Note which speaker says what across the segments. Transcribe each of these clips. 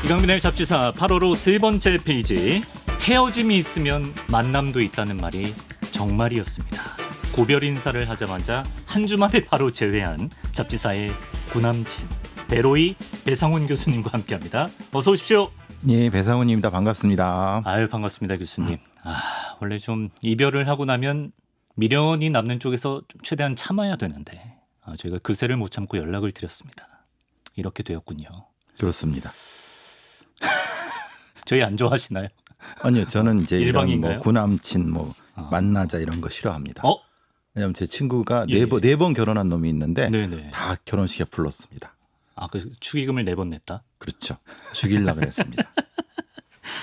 Speaker 1: 이강민의 잡지사 8월 세 번째 페이지. 헤어짐이 있으면 만남도 있다는 말이 정말이었습니다. 고별 인사를 하자마자 한 주 만에 바로 제외한 잡지사의 구남친 배로이 배상훈 교수님과 함께합니다. 어서 오십시오.
Speaker 2: 예, 배상훈입니다. 반갑습니다.
Speaker 1: 아유, 반갑습니다, 교수님. 원래 좀 이별을 하고 나면 미련이 남는 쪽에서 좀 최대한 참아야 되는데 저희가 그새를 못 참고 연락을 드렸습니다. 이렇게 되었군요.
Speaker 2: 그렇습니다.
Speaker 1: 저희 안 좋아하시나요?
Speaker 2: 아니요, 저는 이제
Speaker 1: 일방인가요?
Speaker 2: 이런 구남친 만나자 이런 거 싫어합니다. 왜냐하면 제 친구가
Speaker 1: 예.
Speaker 2: 네 번 결혼한 놈이 있는데
Speaker 1: 네네.
Speaker 2: 다 결혼식에 불렀습니다.
Speaker 1: 그 축의금을 4번 냈다?
Speaker 2: 그렇죠. 죽일라 그랬습니다.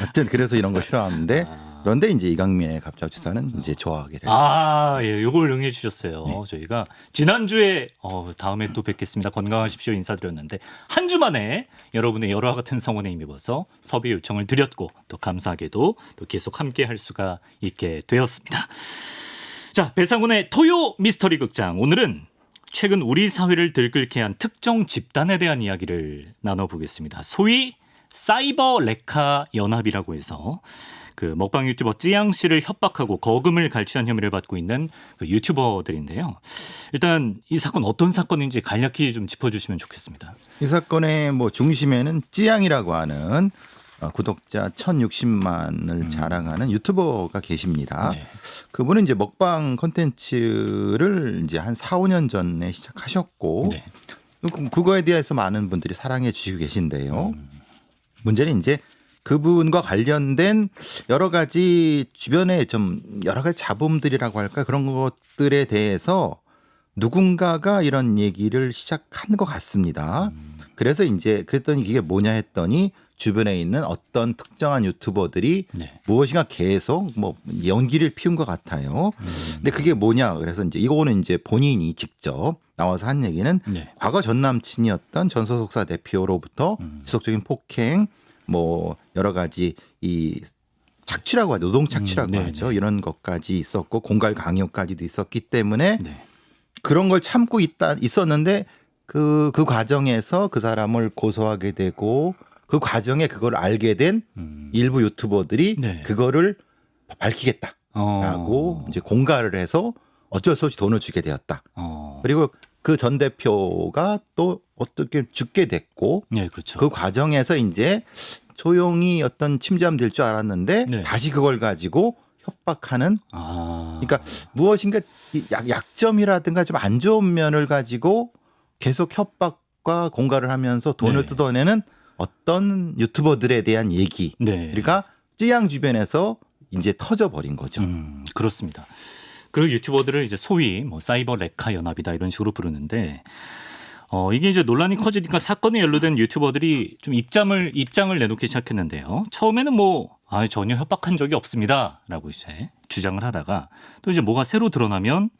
Speaker 2: 어쨌든 그래서 이런 거 싫어하는데 그런데 이제 이강민의 갑작지사는 이제 좋아하게 돼요.
Speaker 1: 예, 요걸 응해 주셨어요.
Speaker 2: 네.
Speaker 1: 저희가 지난주에 다음에 또 뵙겠습니다. 건강하십시오 인사드렸는데 한 주 만에 여러분의 열화 같은 성원에 힘입어서 섭외 요청을 드렸고 또 감사하게도 또 계속 함께 할 수가 있게 되었습니다. 자, 배상훈의 토요 미스터리 극장. 오늘은 최근 우리 사회를 들끓게 한 특정 집단에 대한 이야기를 나눠보겠습니다. 소위 사이버 레카 연합이라고 해서 그 먹방 유튜버 찌양 씨를 협박하고 거금을 갈취한 혐의를 받고 있는 그 유튜버들인데요. 일단 이 사건 어떤 사건인지 간략히 좀 짚어주시면 좋겠습니다.
Speaker 2: 이 사건의 중심에는 찌양이라고 하는 구독자 1,060만을 자랑하는 유튜버가 계십니다.
Speaker 1: 네.
Speaker 2: 그분은 이제 먹방 콘텐츠를 이제 한 4, 5년 전에 시작하셨고
Speaker 1: 네.
Speaker 2: 그거에 대해서 많은 분들이 사랑해 주시고 계신데요. 문제는 이제 그분과 관련된 여러 가지 주변에 좀 여러 가지 잡음들이라고 할까 그런 것들에 대해서 누군가가 이런 얘기를 시작한 것 같습니다. 그래서 이제 그랬더니 이게 뭐냐 했더니 주변에 있는 어떤 특정한 유튜버들이
Speaker 1: 네.
Speaker 2: 무엇인가 계속 연기를 피운 것 같아요. 근데 그게 뭐냐 그래서 이제 이거는 이제 본인이 직접 나와서 한 얘기는
Speaker 1: 네.
Speaker 2: 과거 전 남친이었던 전 소속사 대표로부터 지속적인 폭행 여러 가지 이 착취라고 하죠. 노동 착취라고
Speaker 1: 네,
Speaker 2: 하죠.
Speaker 1: 네.
Speaker 2: 이런 것까지 있었고 공갈 강요까지도 있었기 때문에
Speaker 1: 네.
Speaker 2: 그런 걸 참고 있었는데 그 과정에서 그 사람을 고소하게 되고 그 과정에 그걸 알게 된 일부 유튜버들이
Speaker 1: 네.
Speaker 2: 그거를 밝히겠다라고 이제 공갈을 해서 어쩔 수 없이 돈을 주게 되었다. 그리고 그 전 대표가 또 어떻게 죽게 됐고
Speaker 1: 네, 그렇죠.
Speaker 2: 그 과정에서 이제 조용히 어떤 침잠 될 줄 알았는데
Speaker 1: 네.
Speaker 2: 다시 그걸 가지고 협박하는 그러니까 무엇인가 약점이라든가 좀 안 좋은 면을 가지고 계속 협박과 공갈을 하면서 돈을
Speaker 1: 네.
Speaker 2: 뜯어내는 어떤 유튜버들에 대한 얘기
Speaker 1: 네.
Speaker 2: 그러니까 찌양 주변에서 이제 터져버린 거죠.
Speaker 1: 그렇습니다. 그 유튜버들을 이제 소위 사이버 레카 연합이다 이런 식으로 부르는데 이게 이제 논란이 커지니까 사건에 연루된 유튜버들이 좀 입장을 내놓기 시작했는데요. 처음에는 전혀 협박한 적이 없습니다라고 이제 주장을 하다가 또 이제 뭐가 새로 드러나면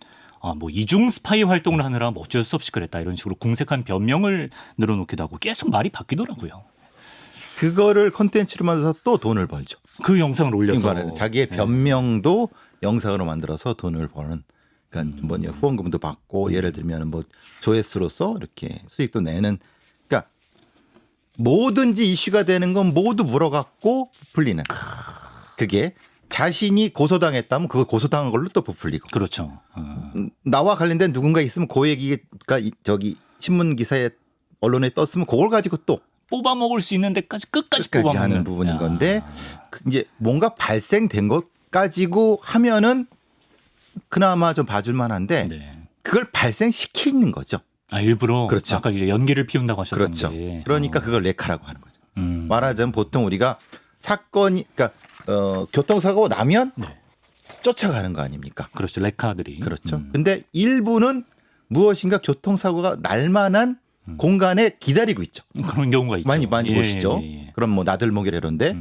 Speaker 1: 이중 스파이 활동을 하느라 어쩔 수 없이 그랬다 이런 식으로 궁색한 변명을 늘어놓기도 하고 계속 말이 바뀌더라고요.
Speaker 2: 그거를 콘텐츠로 만들어서 또 돈을 벌죠.
Speaker 1: 그 영상을 올려서
Speaker 2: 그러니까 자기의 변명도 영상으로 만들어서 돈을 버는. 그러니까 후원금도 받고 예를 들면 조회수로서 이렇게 수익도 내는. 그러니까 뭐든지 이슈가 되는 건 모두 물어갖고 부풀리는. 그게 자신이 고소당했다면 그걸 고소당한 걸로 또 부풀리고.
Speaker 1: 그렇죠.
Speaker 2: 나와 관련된 누군가 있으면 그 얘기가 신문 기사에 언론에 떴으면 그걸 가지고 또
Speaker 1: 뽑아 먹을 수 있는 데까지 끝까지 뽑아 먹는
Speaker 2: 하는 부분인 건데 이제 뭔가 발생된 것 가지고 하면은 그나마 좀 봐줄 만한데
Speaker 1: 네.
Speaker 2: 그걸 발생시키는 거죠.
Speaker 1: 일부러
Speaker 2: 그렇죠.
Speaker 1: 아까 이제 연기를 피운다고 하셨던데.
Speaker 2: 그렇죠. 그러니까 그걸 레카라고 하는 거죠. 말하자면 보통 우리가 사건이 그러니까 교통사고 나면
Speaker 1: 네.
Speaker 2: 쫓아가는 거 아닙니까?
Speaker 1: 그렇죠. 레카들이.
Speaker 2: 그렇죠. 근데 일부는 무엇인가 교통사고가 날 만한 공간에 기다리고 있죠.
Speaker 1: 그런 경우가 있죠.
Speaker 2: 많이 보시죠.
Speaker 1: 예.
Speaker 2: 그럼 나들목이라 이런데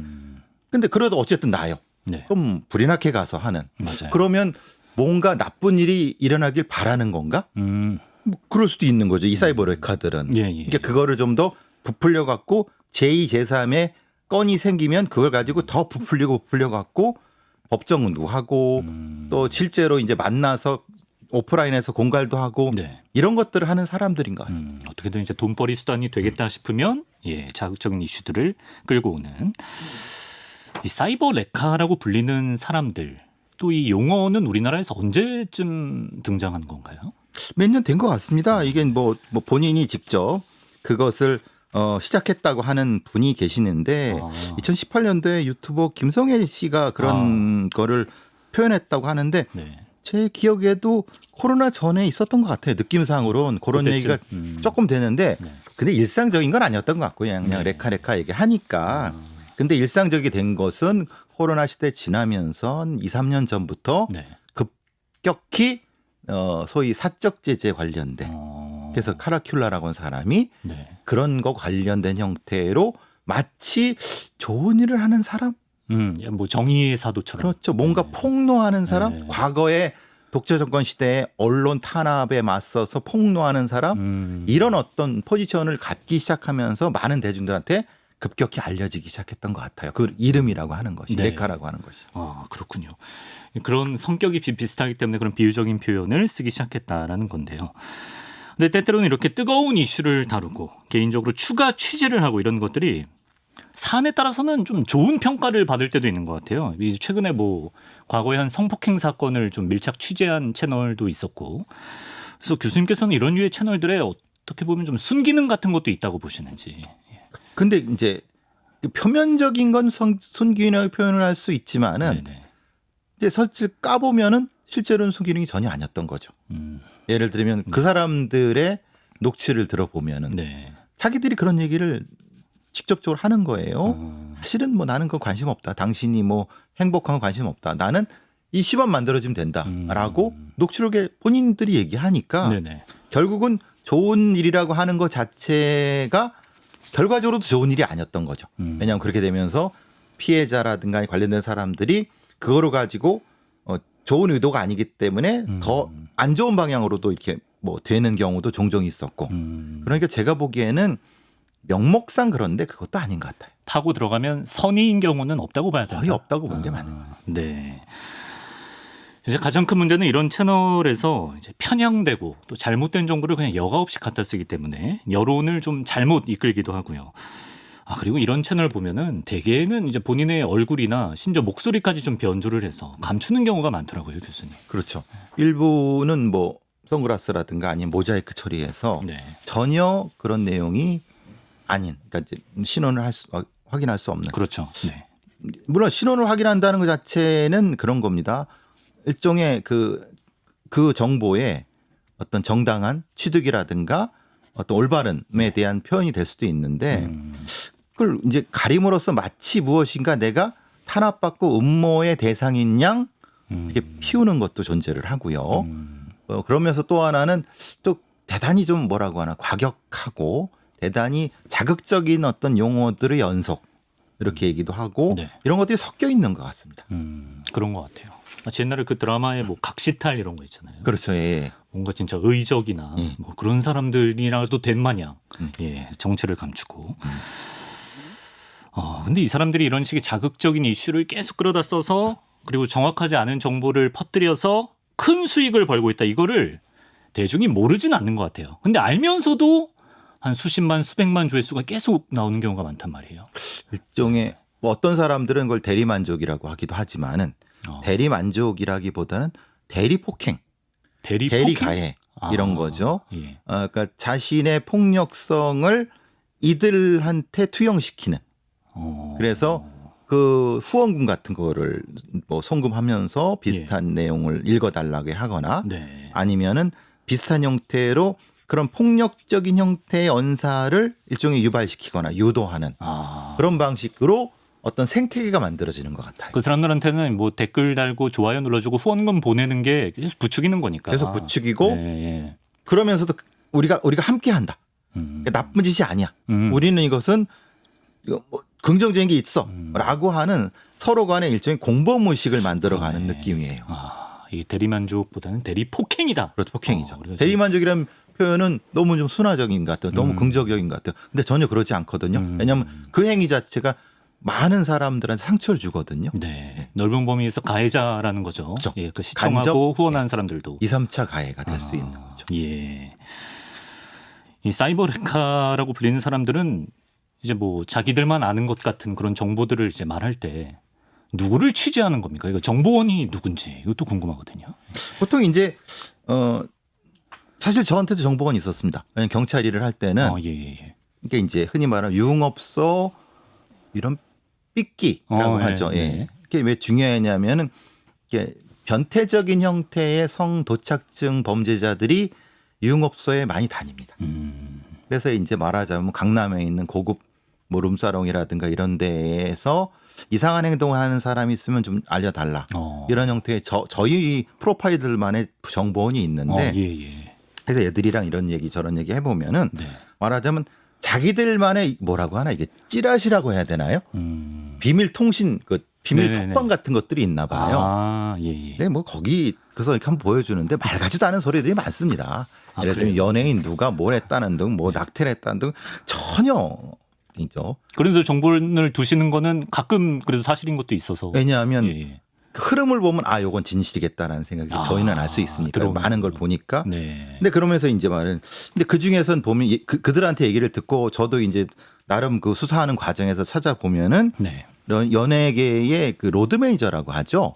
Speaker 2: 근데 그래도 어쨌든 나요.
Speaker 1: 네.
Speaker 2: 그럼 불이 나게 가서 하는.
Speaker 1: 맞아요.
Speaker 2: 그러면 뭔가 나쁜 일이 일어나길 바라는 건가? 그럴 수도 있는 거죠. 이 사이버 레카들은.
Speaker 1: 예.
Speaker 2: 그러니까 그거를 좀 더 부풀려 갖고 제2, 제3의 건이 생기면 그걸 가지고 더 부풀려 갖고 법정도 하고 또 실제로 이제 만나서 오프라인에서 공갈도 하고
Speaker 1: 네.
Speaker 2: 이런 것들을 하는 사람들인 것 같습니다.
Speaker 1: 어떻게든 이제 돈벌이 수단이 되겠다 싶으면 자극적인 이슈들을 끌고 오는 이 사이버 레카라고 불리는 사람들 또 이 용어는 우리나라에서 언제쯤 등장한 건가요?
Speaker 2: 몇 년 된 것 같습니다. 이게 뭐 본인이 직접 그것을 시작했다고 하는 분이 계시는데 2018년도에 유튜버 김성애 씨가 그런 거를 표현했다고 하는데
Speaker 1: 네.
Speaker 2: 제 기억에도 코로나 전에 있었던 것 같아요. 느낌상으로는 그런
Speaker 1: 그때쯤?
Speaker 2: 얘기가 조금 되는데
Speaker 1: 네.
Speaker 2: 근데 일상적인 건 아니었던 것 같고요. 그냥
Speaker 1: 네.
Speaker 2: 레카 얘기하니까. 근데 일상적이 된 것은 코로나 시대 지나면서 2, 3년 전부터
Speaker 1: 네.
Speaker 2: 급격히 소위 사적 제재 관련된 그래서 카라큘라라고 하는 사람이
Speaker 1: 네.
Speaker 2: 그런 거 관련된 형태로 마치 좋은 일을 하는 사람
Speaker 1: 뭐 정의의 사도처럼.
Speaker 2: 그렇죠. 뭔가 폭로하는 사람
Speaker 1: 네.
Speaker 2: 과거에 독재 정권 시대에 언론 탄압에 맞서서 폭로하는 사람 이런 어떤 포지션을 갖기 시작하면서 많은 대중들한테 급격히 알려지기 시작했던 것 같아요. 그 이름이라고 하는 것이
Speaker 1: 네.
Speaker 2: 레카라고 하는 것이.
Speaker 1: 그렇군요. 그런 성격이 비슷하기 때문에 그런 비유적인 표현을 쓰기 시작했다라는 건데요. 근데 때때로는 이렇게 뜨거운 이슈를 다루고 개인적으로 추가 취재를 하고 이런 것들이 사안에 따라서는 좀 좋은 평가를 받을 때도 있는 것 같아요. 최근에 뭐 과거에 한 성폭행 사건을 좀 밀착 취재한 채널도 있었고, 그래서 교수님께서는 이런 류의 채널들에 어떻게 보면 좀 순기능 같은 것도 있다고 보시는지.
Speaker 2: 근데 이제 표면적인 건 순기능을 표현을 할 수 있지만은
Speaker 1: 네네.
Speaker 2: 이제 설치 까보면은 실제로는 순기능이 전혀 아니었던 거죠. 예를 들면 그 사람들의 녹취를 들어보면은
Speaker 1: 네.
Speaker 2: 자기들이 그런 얘기를 직접적으로 하는 거예요. 사실은 뭐 나는 그거 관심 없다. 당신이 뭐 행복한 거 관심 없다. 나는 이 시범 만들어주면 된다라고 녹취록에 본인들이 얘기하니까
Speaker 1: 네네.
Speaker 2: 결국은 좋은 일이라고 하는 것 자체가 결과적으로도 좋은 일이 아니었던 거죠. 왜냐하면 그렇게 되면서 피해자라든가 관련된 사람들이 그거를 가지고 좋은 의도가 아니기 때문에 더 안 좋은 방향으로도 이렇게 뭐 되는 경우도 종종 있었고 그러니까 제가 보기에는 명목상 그런데 그것도 아닌 것 같아요.
Speaker 1: 파고 들어가면 선의인 경우는 없다고 봐야 된다.
Speaker 2: 거의 없다고 보는 게 맞는 것 같아요.
Speaker 1: 네. 이제 가장 큰 문제는 이런 채널에서 이제 편향되고 또 잘못된 정보를 그냥 여과 없이 갖다 쓰기 때문에 여론을 좀 잘못 이끌기도 하고요. 그리고 이런 채널 보면은 대개는 이제 본인의 얼굴이나 심지어 목소리까지 좀 변조를 해서 감추는 경우가 많더라고요, 교수님.
Speaker 2: 그렇죠. 일부는 뭐 선글라스라든가 아니면 모자이크 처리해서
Speaker 1: 네.
Speaker 2: 전혀 그런 내용이 아닌, 그러니까 이제 신원을 확인할 수 없는.
Speaker 1: 그렇죠. 네.
Speaker 2: 물론 신원을 확인한다는 것 자체는 그런 겁니다. 일종의 그 정보에 어떤 정당한 취득이라든가 어떤 올바름에 대한 표현이 될 수도 있는데 그걸 이제 가림으로써 마치 무엇인가 내가 탄압받고 음모의 대상인 양 이렇게 피우는 것도 존재를 하고요. 그러면서 또 하나는 또 대단히 좀 뭐라고 하나 과격하고 대단히 자극적인 어떤 용어들의 연속 이렇게 얘기도 하고
Speaker 1: 네.
Speaker 2: 이런 것들이 섞여 있는 것 같습니다.
Speaker 1: 그런 것 같아요. 마치 옛날에 그 드라마에 뭐 각시탈 이런 거 있잖아요.
Speaker 2: 그렇죠. 예.
Speaker 1: 뭔가 진짜 의적이나 뭐 그런 사람들이라도 된 마냥 정체를 감추고. 근데 이 사람들이 이런 식의 자극적인 이슈를 계속 끌어다 써서 그리고 정확하지 않은 정보를 퍼뜨려서 큰 수익을 벌고 있다. 이거를 대중이 모르진 않는 것 같아요. 근데 알면서도 한 수십만 수백만 조회수가 계속 나오는 경우가 많단 말이에요.
Speaker 2: 일종의 뭐 어떤 사람들은 그걸 대리만족이라고 하기도 하지만은 대리만족이라기보다는 대리폭행, 대리가해 이런 거죠.
Speaker 1: 예.
Speaker 2: 그러니까 자신의 폭력성을 이들한테 투영시키는. 그래서 그 후원금 같은 거를 뭐 송금하면서 비슷한 내용을 읽어달라고 하거나
Speaker 1: 네.
Speaker 2: 아니면은 비슷한 형태로 그런 폭력적인 형태의 언사를 일종의 유발시키거나 유도하는 그런 방식으로 어떤 생태계가 만들어지는 것 같아요.
Speaker 1: 그 사람들한테는 뭐 댓글 달고 좋아요 눌러주고 후원금 보내는 게 계속 부추기는 거니까.
Speaker 2: 계속 부추기고
Speaker 1: 예.
Speaker 2: 그러면서도 우리가 함께한다. 그러니까 나쁜 짓이 아니야. 우리는 이것은 이거 뭐 긍정적인 게 있어라고 하는 서로 간의 일종의 공범의식을 만들어가는 느낌이에요.
Speaker 1: 이 대리만족보다는 대리폭행이다.
Speaker 2: 그렇죠, 폭행이죠.
Speaker 1: 그래서
Speaker 2: 대리만족이라는 표현은 너무 좀 순화적인 것 같아요. 너무 긍정적인 것 같아요. 근데 전혀 그렇지 않거든요. 왜냐하면 그 행위 자체가 많은 사람들한테 상처를 주거든요.
Speaker 1: 네. 넓은 범위에서 가해자라는 거죠.
Speaker 2: 그렇죠.
Speaker 1: 예, 그 시청하고
Speaker 2: 간접,
Speaker 1: 후원하는 사람들도
Speaker 2: 2, 3차 가해가 될 수 있는 거죠.
Speaker 1: 예. 이 사이버레카라고 불리는 사람들은 이제 뭐 자기들만 아는 것 같은 그런 정보들을 이제 말할 때 누구를 취재하는 겁니까? 이거 정보원이 누군지 이것도 궁금하거든요.
Speaker 2: 보통 이제 사실 저한테도 정보원이 있었습니다. 왜냐하면 경찰 일을 할 때는
Speaker 1: 예, 예.
Speaker 2: 이게 이제 흔히 말하는 유흥업소 이런 삐끼라고 하죠.
Speaker 1: 네,
Speaker 2: 예.
Speaker 1: 네.
Speaker 2: 이게 왜 중요하냐면은 이게 변태적인 형태의 성도착증 범죄자들이 유흥업소에 많이 다닙니다. 그래서 이제 말하자면 강남에 있는 고급 뭐 룸사롱이라든가 이런 데에서 이상한 행동을 하는 사람이 있으면 좀 알려달라. 이런 형태의 저희 프로파일들만의 정보원이 있는데
Speaker 1: 예, 예.
Speaker 2: 그래서 애들이랑 이런 얘기 저런 얘기 해보면은
Speaker 1: 네.
Speaker 2: 말하자면 자기들만의 뭐라고 하나 이게 찌라시라고 해야 되나요? 비밀 통신 그 비밀
Speaker 1: 네네네.
Speaker 2: 톡방 같은 것들이 있나 봐요.
Speaker 1: 아, 예, 예.
Speaker 2: 네, 뭐 거기 그래서 이렇게 한번 보여주는데 말 같지도 않은 소리들이 많습니다.
Speaker 1: 아,
Speaker 2: 예를 들면
Speaker 1: 그래요?
Speaker 2: 연예인 누가 뭘 했다는 등, 뭐 낙태를 했다는 등 전혀이죠.
Speaker 1: 그래도 정보를 두시는 거는 가끔 그래도 사실인 것도 있어서.
Speaker 2: 왜냐하면
Speaker 1: 예, 예.
Speaker 2: 그 흐름을 보면 아, 요건 진실이겠다라는 생각이 저희는 알 수 있으니까
Speaker 1: 들어오는
Speaker 2: 많은 걸
Speaker 1: 거군요.
Speaker 2: 보니까.
Speaker 1: 네.
Speaker 2: 근데 그러면서 이제 말은 근데 그 중에선 보면 그들한테 얘기를 듣고 저도 이제 나름 그 수사하는 과정에서 찾아보면은
Speaker 1: 네.
Speaker 2: 연예계의 그 로드 매니저라고 하죠.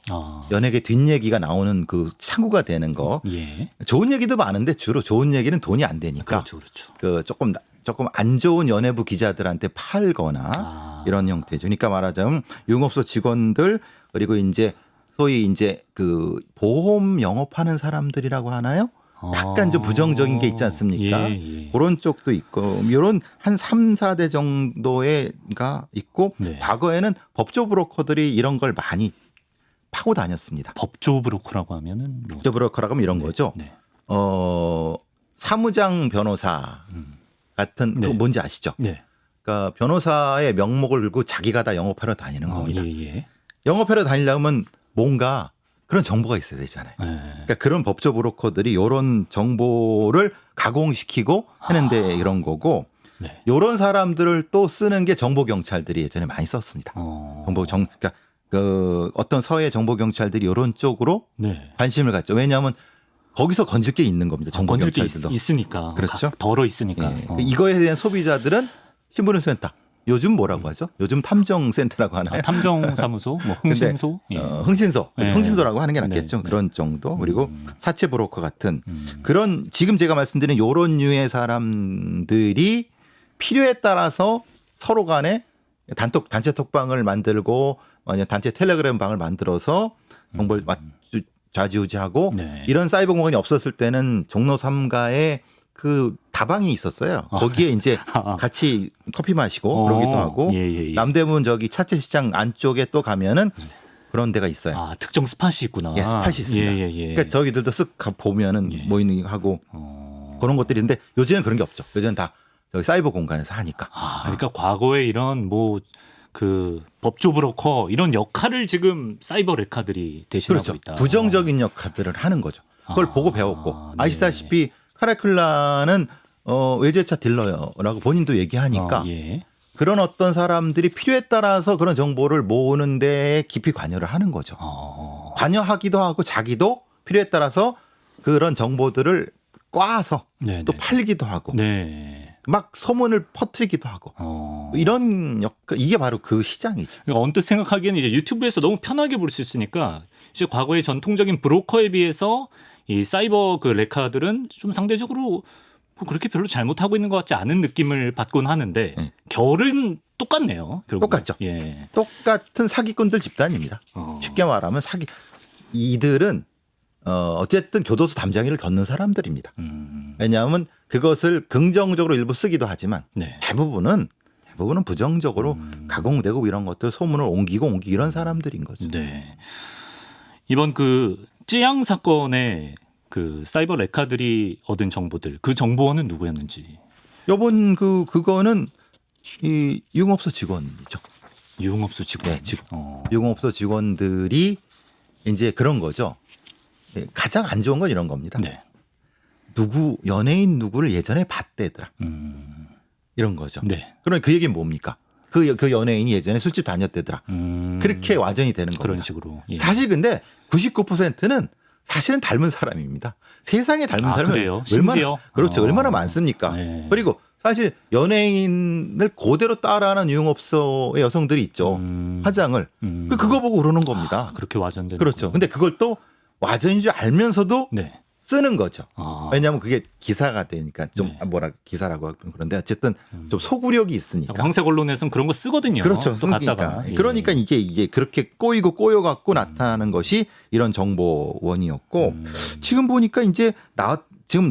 Speaker 2: 연예계 뒷얘기가 나오는 그 창구가 되는 거.
Speaker 1: 예.
Speaker 2: 좋은 얘기도 많은데 주로 좋은 얘기는 돈이 안 되니까
Speaker 1: 그렇죠, 그렇죠.
Speaker 2: 그 조금 안 좋은 연예부 기자들한테 팔거나 이런 형태죠. 그러니까 말하자면 유흥업소 직원들 그리고 이제 소위 이제 그 보험 영업하는 사람들이라고 하나요? 약간 좀 부정적인 게 있지 않습니까?
Speaker 1: 예.
Speaker 2: 그런 쪽도 있고 이런 한 3, 4대 정도가 있고
Speaker 1: 네.
Speaker 2: 과거에는 법조 브로커들이 이런 걸 많이 파고 다녔습니다.
Speaker 1: 법조 브로커라고 하면은 뭐.
Speaker 2: 법조 브로커라고 하면 이런 거죠.
Speaker 1: 네.
Speaker 2: 사무장 변호사 같은
Speaker 1: 네.
Speaker 2: 그 뭔지 아시죠?
Speaker 1: 네.
Speaker 2: 그러니까 변호사의 명목을 들고 자기가 다 영업하러 다니는 겁니다.
Speaker 1: 예.
Speaker 2: 영업하러 다니려면 뭔가 그런 정보가 있어야 되잖아요.
Speaker 1: 예.
Speaker 2: 그러니까 그런 법조 브로커들이 이런 정보를 가공시키고 하는데 이런 거고
Speaker 1: 네.
Speaker 2: 이런 사람들을 또 쓰는 게 정보 경찰들이 예전에 많이 썼습니다. 그러니까 그 어떤 서해 정보 경찰들이 이런 쪽으로
Speaker 1: 네.
Speaker 2: 관심을 갖죠. 왜냐하면 거기서 건질 게 있는 겁니다. 정보
Speaker 1: 건질 게
Speaker 2: 경찰들도.
Speaker 1: 있으니까.
Speaker 2: 그렇죠.
Speaker 1: 덜어 있으니까.
Speaker 2: 예. 이거에 대한 소비자들은 신분을 수했다. 요즘 뭐라고 하죠? 요즘 탐정센터라고 하나요?
Speaker 1: 탐정사무소, 뭐 흥신소.
Speaker 2: 근데,
Speaker 1: 예.
Speaker 2: 흥신소라고 하는 게 낫겠죠.
Speaker 1: 네.
Speaker 2: 그런 정도. 그리고 사채 브로커 같은 그런 지금 제가 말씀드린 요런 류의 사람들이 필요에 따라서 서로 간에 단체 톡방을 만들고 아니면 단체 텔레그램 방을 만들어서 정보를 좌지우지하고
Speaker 1: 네.
Speaker 2: 이런 사이버 공간이 없었을 때는 종로 3가에 그 다방이 있었어요. 거기에 이제 같이 커피 마시고 그러기도 하고
Speaker 1: 예.
Speaker 2: 남대문 저기 차체시장 안쪽에 또 가면은 그런 데가 있어요.
Speaker 1: 특정 스팟이 있구나.
Speaker 2: 예, 스팟이 있습니다.
Speaker 1: 예.
Speaker 2: 그러니까 저기들도 쓱 보면은
Speaker 1: 예.
Speaker 2: 뭐 있는 거 하고 그런 것들인데 요즘은 그런 게 없죠. 요즘은 다 저기 사이버 공간에서 하니까.
Speaker 1: 그러니까 과거에 이런 뭐 그 법조 브로커 이런 역할을 지금 사이버 레카들이 대신하고
Speaker 2: 그렇죠.
Speaker 1: 있다.
Speaker 2: 부정적인 역할들을 하는 거죠. 그걸 보고 배웠고
Speaker 1: 네.
Speaker 2: 아시다시피 카라클라는 외제차 딜러라고 본인도 얘기하니까
Speaker 1: 예.
Speaker 2: 그런 어떤 사람들이 필요에 따라서 그런 정보를 모으는 데 깊이 관여를 하는 거죠. 관여하기도 하고 자기도 필요에 따라서 그런 정보들을 꽈서
Speaker 1: 네네.
Speaker 2: 또 팔기도 하고
Speaker 1: 네.
Speaker 2: 막 소문을 퍼뜨리기도 하고 이런 이게 바로 그 시장이죠.
Speaker 1: 그러니까 언뜻 생각하기에는 이제 유튜브에서 너무 편하게 볼 수 있으니까 이제 과거의 전통적인 브로커에 비해서 이 사이버 그 레카들은 좀 상대적으로 뭐 그렇게 별로 잘못하고 있는 것 같지 않은 느낌을 받곤 하는데
Speaker 2: 네.
Speaker 1: 결은 똑같네요. 결국은.
Speaker 2: 똑같죠.
Speaker 1: 예.
Speaker 2: 똑같은 사기꾼들 집단입니다. 쉽게 말하면 이들은 어쨌든 교도소 담장이를 걷는 사람들입니다. 왜냐하면 그것을 긍정적으로 일부 쓰기도 하지만
Speaker 1: 네.
Speaker 2: 대부분은 부정적으로 가공되고 이런 것들 소문을 옮기고 이런 사람들인 거죠.
Speaker 1: 네. 이번 그 찌양 사건의 그 사이버 레카들이 얻은 정보들 그 정보원은 누구였는지.
Speaker 2: 요번 그거는 이 유흥업소 직원이죠.
Speaker 1: 유흥업소 직원.
Speaker 2: 네, 유흥업소 직원들이 이제 그런 거죠. 가장 안 좋은 건 이런 겁니다.
Speaker 1: 네.
Speaker 2: 연예인 누구를 예전에 봤대더라. 이런 거죠.
Speaker 1: 네.
Speaker 2: 그럼 그 얘기는 뭡니까? 그 연예인이 예전에 술집 다녔대더라. 그렇게 와전이 되는 겁니다.
Speaker 1: 그런 식으로. 예.
Speaker 2: 사실 근데 99%는 사실은 닮은 사람입니다. 세상에 닮은 사람이
Speaker 1: 그래요? 심지어?
Speaker 2: 얼마나 많습니까?
Speaker 1: 네.
Speaker 2: 그리고 사실 연예인을 그대로 따라하는 유흥업소의 여성들이 있죠. 화장을. 그거 보고 그러는 겁니다.
Speaker 1: 그렇게 와전되는.
Speaker 2: 그렇죠. 근데 그걸 또 와전인 줄 알면서도
Speaker 1: 네.
Speaker 2: 쓰는 거죠.
Speaker 1: 아.
Speaker 2: 왜냐하면 그게 기사가 되니까 좀
Speaker 1: 네.
Speaker 2: 뭐라 기사라고 하긴 그런데 어쨌든 좀 소구력이 있으니까.
Speaker 1: 황색 언론에서는 그런 거 쓰거든요.
Speaker 2: 그렇죠.
Speaker 1: 또
Speaker 2: 쓰니까.
Speaker 1: 갖다가. 예.
Speaker 2: 그러니까 이게 그렇게 꼬여갖고 나타나는 것이 이런 정보원이었고 지금 보니까 이제 지금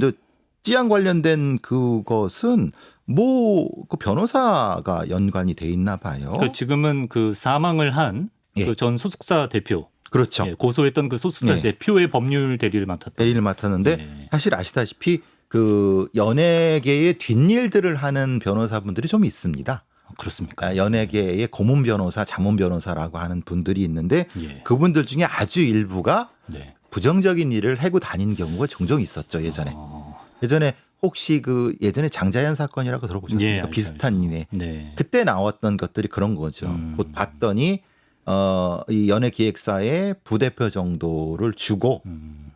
Speaker 2: 찌안 관련된 그것은 뭐 그 변호사가 연관이 돼 있나 봐요.
Speaker 1: 그 지금은 그 사망을 한
Speaker 2: 예.
Speaker 1: 그 전 소속사 대표,
Speaker 2: 그렇죠.
Speaker 1: 예, 고소했던 그 소속사
Speaker 2: 예.
Speaker 1: 대표의 법률 대리를 맡았던.
Speaker 2: 대리를 맡았는데
Speaker 1: 예.
Speaker 2: 사실 아시다시피 그 연예계의 뒷일들을 하는 변호사분들이 좀 있습니다.
Speaker 1: 그렇습니까?
Speaker 2: 연예계의 고문 변호사, 자문 변호사라고 하는 분들이 있는데
Speaker 1: 예.
Speaker 2: 그분들 중에 아주 일부가
Speaker 1: 네.
Speaker 2: 부정적인 일을 해고 다닌 경우가 종종 있었죠. 예전에. 예전에 혹시 그 예전에 장자연 사건이라고 들어보셨습니까?
Speaker 1: 예, 알죠,
Speaker 2: 비슷한
Speaker 1: 알죠.
Speaker 2: 류의.
Speaker 1: 네.
Speaker 2: 그때 나왔던 것들이 그런 거죠. 곧 봤더니 이 연예기획사의 부대표 정도를 주고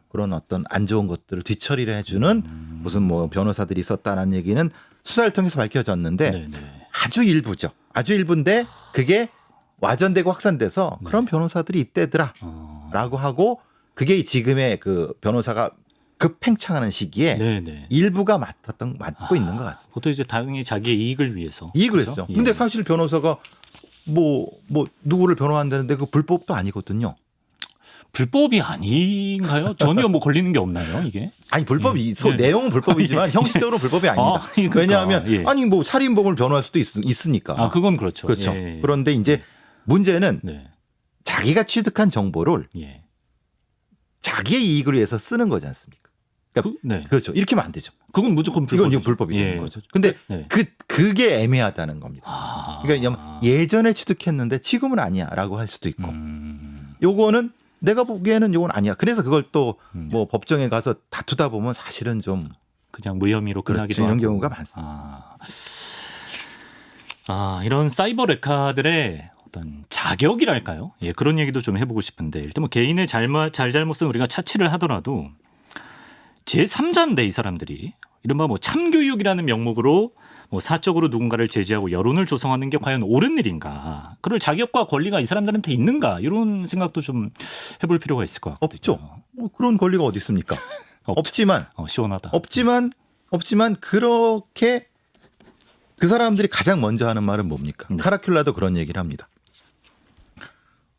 Speaker 2: 그런 어떤 안 좋은 것들을 뒤처리를 해주는 무슨 뭐 변호사들이 있었다는 얘기는 수사를 통해서 밝혀졌는데
Speaker 1: 네, 네.
Speaker 2: 아주 일부죠. 아주 일부인데 그게 와전되고 확산돼서 그런 변호사들이 이때더라라고 하고 그게 지금의 그 변호사가 급팽창하는 시기에
Speaker 1: 네, 네.
Speaker 2: 일부가 맡고 있는 것 같습니다.
Speaker 1: 그것도 이제 당연히 자기의 이익을 위해서.
Speaker 2: 이익을
Speaker 1: 그렇죠?
Speaker 2: 했죠.
Speaker 1: 예.
Speaker 2: 근데 사실 변호사가 뭐 누구를 변호한다는데 그 불법도 아니거든요.
Speaker 1: 불법이 아닌가요? 전혀 뭐 걸리는 게 없나요, 이게?
Speaker 2: 아니 불법이
Speaker 1: 예.
Speaker 2: 내용은 불법이지만 형식적으로 불법이 아닙니다.
Speaker 1: 그러니까.
Speaker 2: 왜냐하면
Speaker 1: 예.
Speaker 2: 아니 뭐 살인범을 변호할 수도 있으니까.
Speaker 1: 아, 그건 그렇죠.
Speaker 2: 그렇죠.
Speaker 1: 예.
Speaker 2: 그런데 이제 문제는
Speaker 1: 네.
Speaker 2: 자기가 취득한 정보를
Speaker 1: 예.
Speaker 2: 자기의 이익을 위해서 쓰는 거지 않습니까?
Speaker 1: 네.
Speaker 2: 그렇죠. 이렇게 하면 안 되죠.
Speaker 1: 그건 무조건 불법.
Speaker 2: 이건 불법이 되는
Speaker 1: 예.
Speaker 2: 거죠. 근데
Speaker 1: 네.
Speaker 2: 그게 애매하다는 겁니다.
Speaker 1: 아.
Speaker 2: 그러니까 예전에 취득했는데 지금은 아니야라고 할 수도 있고
Speaker 1: 음.
Speaker 2: 요거는 내가 보기에는 요건 아니야. 그래서 그걸 또 뭐 법정에 가서 다투다 보면 사실은 좀
Speaker 1: 그냥 무혐의로
Speaker 2: 그렇죠.
Speaker 1: 끝나기도
Speaker 2: 이런
Speaker 1: 하고.
Speaker 2: 경우가 많습니다.
Speaker 1: 이런 사이버 레카들의 어떤 자격이랄까요? 예, 그런 얘기도 좀 해보고 싶은데 일단 뭐 개인의 잘잘못은 우리가 차치를 하더라도 제3자인데 이 사람들이 이른바 뭐 참교육이라는 명목으로 뭐 사적으로 누군가를 제지하고 여론을 조성하는 게 과연 옳은 일인가? 그럴 자격과 권리가 이 사람들한테 있는가? 이런 생각도 좀 해볼 필요가 있을 것 같거든요.
Speaker 2: 없죠. 뭐 그런 권리가 어디 있습니까? 없지만
Speaker 1: 시원하다.
Speaker 2: 없지만 그렇게 그 사람들이 가장 먼저 하는 말은 뭡니까?
Speaker 1: 네.
Speaker 2: 카라큘라도 그런 얘기를 합니다.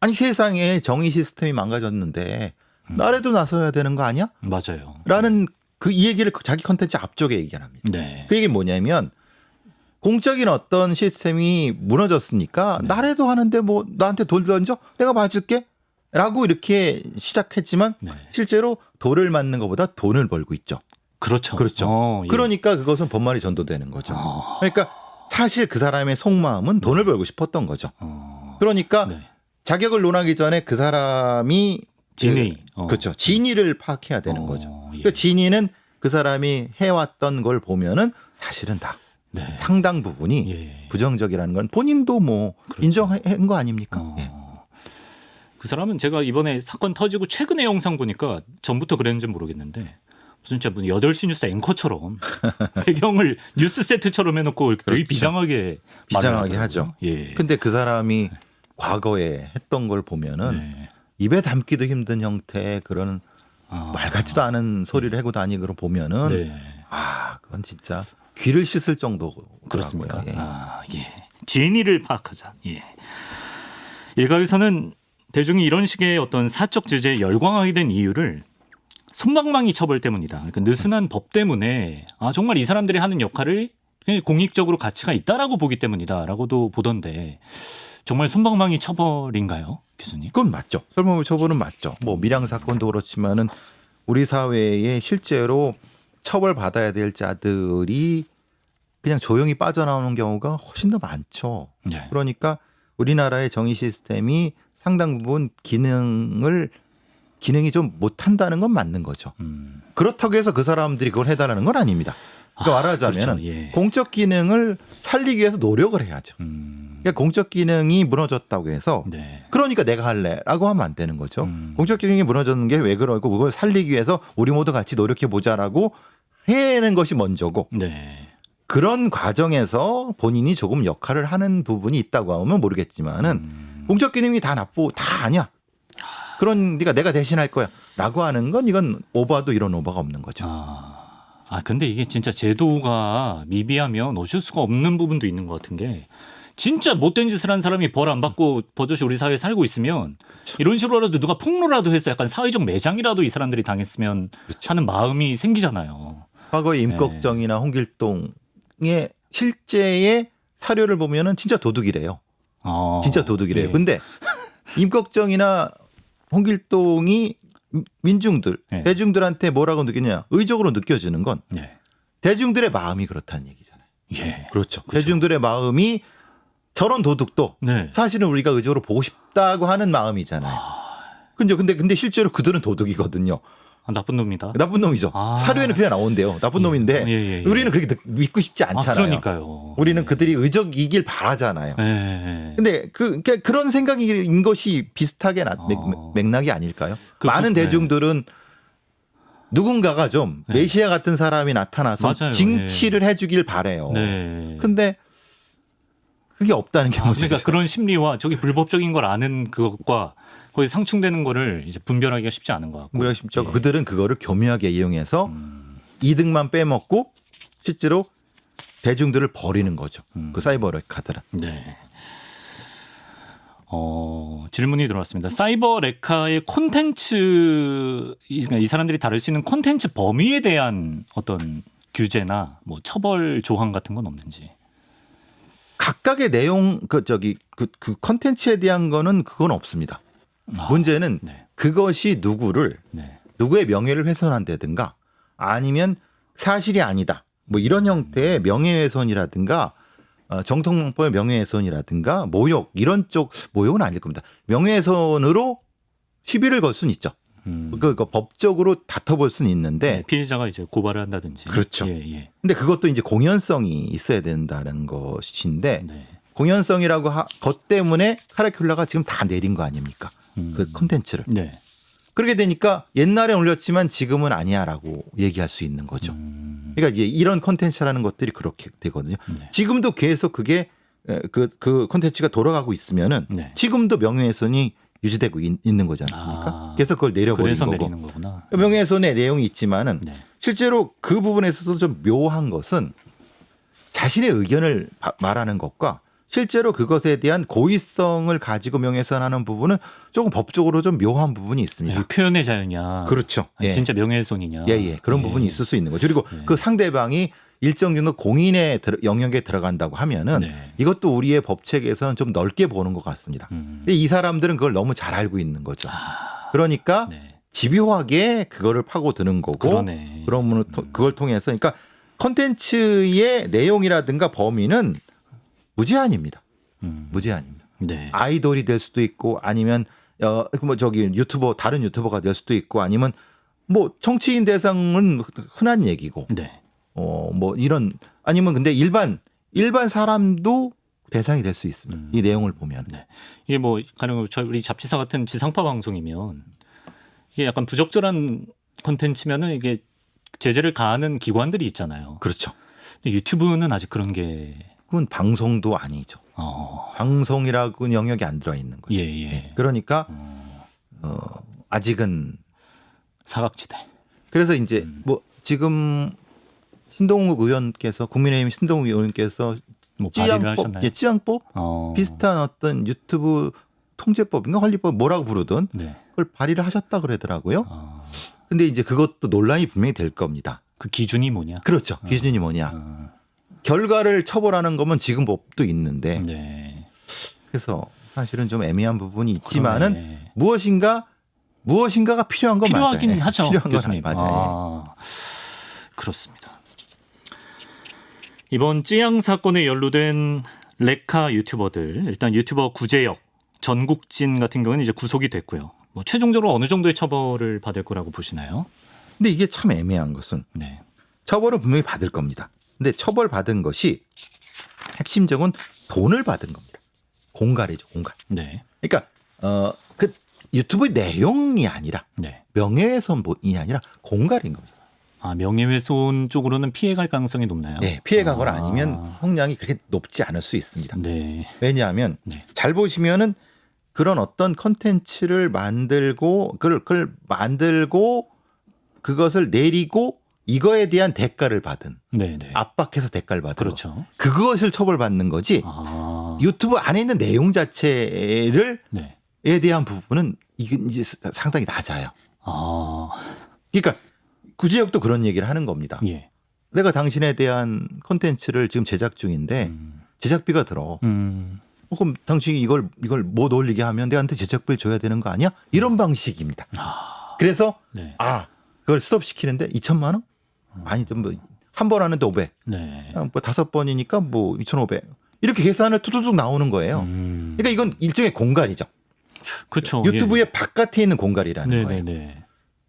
Speaker 2: 아니 세상에 정의 시스템이 망가졌는데 나라도 나서야 되는 거 아니야?
Speaker 1: 맞아요.
Speaker 2: 라는 이 얘기를 자기 컨텐츠 앞쪽에 얘기를 합니다.
Speaker 1: 네.
Speaker 2: 그 얘기 뭐냐면 공적인 어떤 시스템이 무너졌으니까 나라도 하는데 뭐 나한테 돌 던져? 내가 봐줄게? 라고 이렇게 시작했지만
Speaker 1: 네.
Speaker 2: 실제로 돌을 맞는 것보다 돈을 벌고 있죠.
Speaker 1: 그렇죠.
Speaker 2: 그렇죠.
Speaker 1: 예.
Speaker 2: 그러니까 그것은 법말이 전도되는 거죠. 그러니까 사실 그 사람의 속마음은 돈을 벌고 싶었던 거죠. 그러니까
Speaker 1: 네.
Speaker 2: 자격을 논하기 전에 그 사람이
Speaker 1: 진위.
Speaker 2: 그렇죠. 진위를 파악해야 되는 거죠.
Speaker 1: 예.
Speaker 2: 그 진위는 그 사람이 해왔던 걸 보면은 사실은 다
Speaker 1: 네.
Speaker 2: 상당 부분이
Speaker 1: 예.
Speaker 2: 부정적이라는 건 본인도 뭐
Speaker 1: 그렇죠.
Speaker 2: 인정한 거 아닙니까? 예.
Speaker 1: 그 사람은 제가 이번에 사건 터지고 최근의 영상 보니까 전부터 그랬는지 모르겠는데 무슨 8시 뉴스 앵커처럼 배경을 뉴스 세트처럼 해놓고 이렇게 되게
Speaker 2: 그렇죠.
Speaker 1: 비장하게
Speaker 2: 비장하게
Speaker 1: 말을
Speaker 2: 하죠.
Speaker 1: 하더라고요. 예.
Speaker 2: 근데 그 사람이 과거에 했던 걸 보면은
Speaker 1: 네.
Speaker 2: 입에 담기도 힘든 형태의 그런 말 같지도 않은 소리를 하고 다니는 걸 보면은
Speaker 1: 네.
Speaker 2: 그건 진짜 귀를 씻을 정도더라고요.
Speaker 1: 그렇습니까?
Speaker 2: 예.
Speaker 1: 예. 진위를 파악하자. 예. 일각에서는 대중이 이런 식의 어떤 사적 제재에 열광하게 된 이유를 솜방망이 처벌 때문이다. 그러니까 느슨한 법 때문에 정말 이 사람들이 하는 역할을 그냥 공익적으로 가치가 있다라고 보기 때문이다라고도 보던데 정말 솜방망이 처벌인가요, 교수님?
Speaker 2: 그건 맞죠. 설문부 처벌은 맞죠. 뭐 밀양 사건도 그렇지만은 우리 사회에 실제로 처벌받아야 될 자들이 그냥 조용히 빠져나오는 경우가 훨씬 더 많죠.
Speaker 1: 네.
Speaker 2: 그러니까 우리나라의 정의 시스템이 상당 부분 기능이 좀 못한다는 건 맞는 거죠. 그렇다고 해서 그 사람들이 그걸 해달라는 건 아닙니다. 그러니까 말하자면
Speaker 1: 그렇죠. 예.
Speaker 2: 공적 기능을 살리기 위해서 노력을 해야죠. 그러니까 공적 기능이 무너졌다고 해서
Speaker 1: 네.
Speaker 2: 그러니까 내가 할래라고 하면 안 되는 거죠. 공적 기능이 무너졌는 게 왜 그러고 그걸 살리기 위해서 우리 모두 같이 노력해 보자라고 해내는 것이 먼저고
Speaker 1: 네.
Speaker 2: 그런 과정에서 본인이 조금 역할을 하는 부분이 있다고 하면 모르겠지만은 공적 기능이 다 나쁘고 다 아니야. 그런 네가 내가 대신할 거야라고 하는 건 이건 오바도 이런 오바가 없는 거죠.
Speaker 1: 근데 이게 진짜 제도가 미비하면 어쩔 수가 없는 부분도 있는 것 같은 게 진짜 못된 짓을 한 사람이 벌 안 받고 버젓이 우리 사회에 살고 있으면 이런 식으로라도 누가 폭로라도 해서 약간 사회적 매장이라도 이 사람들이 당했으면 하는 마음이 생기잖아요.
Speaker 2: 과거에 임꺽정이나 홍길동의 실제의 사료를 보면은 진짜 도둑이래요. 진짜 도둑이래요.
Speaker 1: 예.
Speaker 2: 근데 임꺽정이나 홍길동이 민중들,
Speaker 1: 예.
Speaker 2: 대중들한테 뭐라고 느끼냐? 의적으로 느껴지는 건
Speaker 1: 예.
Speaker 2: 대중들의 마음이 그렇다는 얘기잖아요.
Speaker 1: 예.
Speaker 2: 그렇죠. 대중들의 마음이 저런 도둑도
Speaker 1: 네.
Speaker 2: 사실은 우리가 의적으로 보고 싶다고 하는 마음이잖아요. 근데 실제로 그들은 도둑이거든요.
Speaker 1: 나쁜 놈이다.
Speaker 2: 나쁜 놈이죠. 사료에는 그냥 나온대요. 나쁜 놈인데
Speaker 1: 예.
Speaker 2: 우리는 그렇게 믿고 싶지 않잖아요.
Speaker 1: 그러니까요.
Speaker 2: 우리는 그들이 의적이길 바라잖아요.
Speaker 1: 예.
Speaker 2: 근데 그런 생각인 것이 비슷하게 맥락이 아닐까요? 많은 대중들은 누군가가 좀 메시아 같은 사람이 나타나서
Speaker 1: 맞아요.
Speaker 2: 징치를 해주길 바래요.
Speaker 1: 네.
Speaker 2: 근데 그게 없다는 게 문제죠.
Speaker 1: 그러니까 그런 심리와 저기 불법적인 걸 아는 그것과 거기 상충되는 거를 이제 분별하기가 쉽지 않은 것 같고.
Speaker 2: 그렇죠. 그들은 그거를 교묘하게 이용해서 이득만 빼먹고 실제로 대중들을 버리는 거죠. 그 사이버 레카들은.
Speaker 1: 네. 질문이 들어왔습니다. 사이버 레카의 콘텐츠, 이 사람들이 다룰 수 있는 콘텐츠 범위에 대한 어떤 규제나 뭐 처벌 조항 같은 건 없는지.
Speaker 2: 각각의 내용 그 콘텐츠에 대한 거는 그건 없습니다. 문제는
Speaker 1: 네.
Speaker 2: 그것이 누구의 명예를 훼손한다든가 아니면 사실이 아니다. 뭐 이런 형태의 명예훼손이라든가 정통망법의 명예훼손이라든가 모욕 이런 쪽 모욕은 아닐 겁니다. 명예훼손으로 시비를 걸 수는 있죠. 그 법적으로 다퉈볼 수는 있는데
Speaker 1: 피해자가 이제 고발을 한다든지.
Speaker 2: 그렇죠.
Speaker 1: 예.
Speaker 2: 근데 그것도 이제 공연성이 있어야 된다는 것인데
Speaker 1: 네.
Speaker 2: 공연성이라고 것 때문에 카리큘라가 지금 다 내린 거 아닙니까? 그 콘텐츠를.
Speaker 1: 네.
Speaker 2: 그렇게 되니까 옛날에 올렸지만 지금은 아니야라고 얘기할 수 있는 거죠. 그러니까 이제 이런 콘텐츠라는 것들이 그렇게 되거든요.
Speaker 1: 네.
Speaker 2: 지금도 계속 그게 그 콘텐츠가 돌아가고 있으면은
Speaker 1: 네.
Speaker 2: 지금도 명예훼손이 유지되고 있는 거지 않습니까? 계속 그걸 내려버리는
Speaker 1: 그래서
Speaker 2: 거고.
Speaker 1: 내리는 거구나.
Speaker 2: 명예훼손의 내용이 있지만은
Speaker 1: 네.
Speaker 2: 실제로 그 부분에 있어서 좀 묘한 것은 자신의 의견을 말하는 것과 실제로 그것에 대한 고의성을 가지고 명예훼손하는 부분은 조금 법적으로 좀 묘한 부분이 있습니다.
Speaker 1: 표현의 자유냐.
Speaker 2: 그렇죠.
Speaker 1: 아니,
Speaker 2: 예.
Speaker 1: 진짜 명예훼손이냐.
Speaker 2: 그런 부분이 있을 수 있는 거죠. 그리고 그 상대방이 일정 정도 공인의 영역에 들어간다고 하면은 이것도 우리의 법 체계에서는 좀 넓게 보는 것 같습니다. 근데 이 사람들은 그걸 너무 잘 알고 있는 거죠. 그러니까 집요하게 그거를 파고드는 거고
Speaker 1: 그러네.
Speaker 2: 그러면 그걸 통해서 그러니까 콘텐츠의 내용이라든가 범위는 무제한입니다. 무제한입니다.
Speaker 1: 네.
Speaker 2: 아이돌이 될 수도 있고 아니면 뭐 유튜버 다른 유튜버가 될 수도 있고 아니면 뭐 정치인 대상은 흔한 얘기고
Speaker 1: 네.
Speaker 2: 뭐 이런 아니면 근데 일반 사람도 대상이 될 수 있습니다. 이 내용을 보면.
Speaker 1: 네. 이게 뭐 가령 우리 잡지사 같은 지상파 방송이면 이게 약간 부적절한 콘텐츠면은 이게 제재를 가하는 기관들이 있잖아요.
Speaker 2: 그렇죠.
Speaker 1: 근데 유튜브는 아직 그런 게
Speaker 2: 그건 방송도 아니죠. 방송이라고 영역이 안 들어 있는 거죠.
Speaker 1: 예.
Speaker 2: 그러니까 아직은
Speaker 1: 사각지대.
Speaker 2: 그래서 이제 뭐 지금 신동욱 의원께서 국민의힘 신동욱 의원께서
Speaker 1: 뭐 발의를 하셨나요?
Speaker 2: 찌양법 비슷한 어떤 유튜브 통제법인가 관리법 뭐라고 부르든 그걸 발의를 하셨다 그러더라고요. 근데 이제 그것도 논란이 분명히 될 겁니다.
Speaker 1: 그 기준이 뭐냐?
Speaker 2: 그렇죠. 기준이 뭐냐. 결과를 처벌하는 거면 지금 법도 있는데 그래서 사실은 좀 애매한 부분이 있지만은 무엇인가가 필요한 건
Speaker 1: 필요하긴
Speaker 2: 맞아요.
Speaker 1: 하죠.
Speaker 2: 필요한
Speaker 1: 교수님.
Speaker 2: 건 맞아요.
Speaker 1: 그렇습니다. 이번 찌양 사건에 연루된 레카 유튜버들 일단 유튜버 구제혁, 전국진 같은 경우는 이제 구속이 됐고요. 뭐 최종적으로 어느 정도의 처벌을 받을 거라고 보시나요?
Speaker 2: 근데 이게 참 애매한 것은 처벌은 분명히 받을 겁니다. 근데 처벌받은 것이 핵심적은 돈을 받은 겁니다. 공갈이죠, 공갈. 그러니까 그 유튜브의 내용이 아니라 명예훼손이 아니라 공갈인 겁니다.
Speaker 1: 아, 명예훼손 쪽으로는 피해갈 가능성이 높나요?
Speaker 2: 네, 피해가거나 아니면 형량이 그렇게 높지 않을 수 있습니다.
Speaker 1: 네.
Speaker 2: 왜냐하면
Speaker 1: 네.
Speaker 2: 잘 보시면은 그런 어떤 컨텐츠를 만들고 그걸 만들고 그것을 내리고 이거에 대한 대가를 받은
Speaker 1: 네, 네.
Speaker 2: 압박해서 대가를 받은
Speaker 1: 그렇죠.
Speaker 2: 그것을 처벌받는 거지.
Speaker 1: 아.
Speaker 2: 유튜브 안에 있는 내용 자체를
Speaker 1: 네.
Speaker 2: 에 대한 부분은 이게 이제 상당히 낮아요.
Speaker 1: 아.
Speaker 2: 그러니까 구제역도 그런 얘기를 하는 겁니다.
Speaker 1: 예.
Speaker 2: 내가 당신에 대한 콘텐츠를 지금 제작 중인데 제작비가 들어. 그럼 당신이 이걸 못 올리게 하면 내한테 제작비를 줘야 되는 거 아니야? 이런 방식입니다. 그래서
Speaker 1: 네.
Speaker 2: 그걸 스톱시키는데 2천만 원? 아니든 뭐 한 번 하는데 500.
Speaker 1: 네.
Speaker 2: 뭐 5번이니까 뭐 2,500. 이렇게 계산을 툭툭툭 나오는 거예요. 그러니까 이건 일종의 공갈이죠.
Speaker 1: 그렇죠.
Speaker 2: 유튜브의 바깥에 있는 공갈이라는
Speaker 1: 네,
Speaker 2: 거예요.
Speaker 1: 네, 네.